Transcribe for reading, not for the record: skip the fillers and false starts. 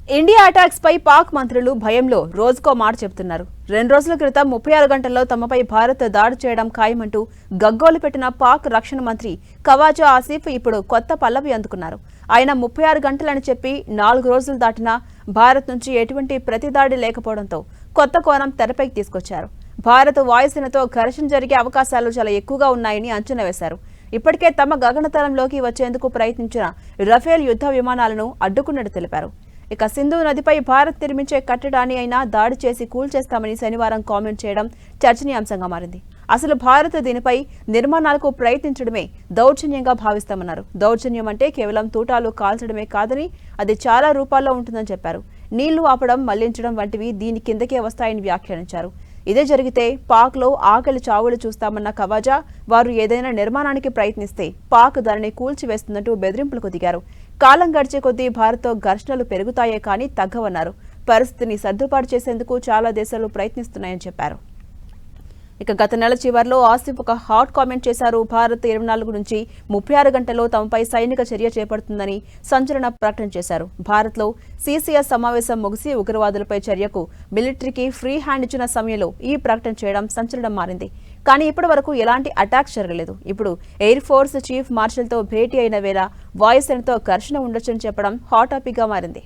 India attacks పై పాక్ మంత్రులు భయంలో రోజుకో మాట చెబుతున్నారు. 2 రోజుల క్రితం 36 గంటల్లో తమపై భారత్ దాడి చేయడం ఖాయమంటూ గగ్గోలు పెట్టిన పాక్ రక్షణ మంత్రి ఖవాజా ఆసిఫ్ ఇప్పుడు కొత్త పల్లవి అందుకున్నారు. ఆయన 36 గంటలని చెప్పి 4 రోజులు దాటినా భారత్ నుంచి ఎటువంటి ప్రతిదాడి లేకపోవడంతో కొత్త కోణం తెరపైకి తీసుకొచ్చారు. భారత్ వాయుసేనతో ఘర్షణ జరిగే అవకాశాలు చాలా ఎక్కువగా ఉన్నాయని అంచనా వేశారు. ఇప్పటికే తమ గగనతలంలోకి వచ్చేందుకు ప్రయత్నించిన రఫేల్ యుద్ధ విమానాలను అడ్డుకున్నట్టు తెలిపారు. ఇక సింధు నదిపై భారత్ నిర్మించే కట్టడాన్ని అయినా దాడి చేసి కూల్చేస్తామని శనివారం కామెంట్ చేయడం చర్చనీయాంశంగా మారింది. అసలు భారత్ దీనిపై నిర్మాణాలకు ప్రయత్నించడమే దౌర్జన్యంగా భావిస్తామన్నారు. దౌర్జన్యం అంటే కేవలం తూటాలు కాల్చడమే కాదని అది చాలా రూపాల్లో ఉంటుందని చెప్పారు. నీళ్లు ఆపడం, మళ్లించడం వంటివి దీని కిందకే వస్తాయని వ్యాఖ్యానించారు. ఇదే జరిగితే పాక్లో ఆకలి చావులు చూస్తామన్న ఖవాజా వారు ఏదైనా నిర్మాణానికి ప్రయత్నిస్తే పాక్ దానిని కూల్చివేస్తున్నట్టు బెదిరింపులకు దిగారు. కాలం గడిచే కొద్దీ భారత్తో ఘర్షణలు పెరుగుతాయే కానీ తగ్గవన్నారు. పరిస్థితిని సర్దుబాటు చేసేందుకు చాలా దేశాలు ప్రయత్నిస్తున్నాయని చెప్పారు. ఇక గత నెల చివర్లో ఆసిఫ్ ఒక హాట్ కామెంట్ చేశారు. భారత్ 24 నుంచి 36 గంటల్లో తమపై సైనిక చర్య చేపడుతుందని సంచలన ప్రకటన చేశారు. భారత్లో సీసీఎస్ సమావేశం ముగిసి ఉగ్రవాదులపై చర్యకు మిలిటరీకి ఫ్రీ హ్యాండ్ ఇచ్చిన సమయంలో ఈ ప్రకటన చేయడం సంచలనం మారింది. కానీ ఇప్పటి వరకు ఎలాంటి అటాక్స్ జరగలేదు. ఇప్పుడు ఎయిర్ ఫోర్స్ చీఫ్ మార్షల్తో భేటీ అయిన వేళ వాయుసేనతో ఘర్షణ ఉండొచ్చని చెప్పడం హాట్ టాపిక్గా మారింది.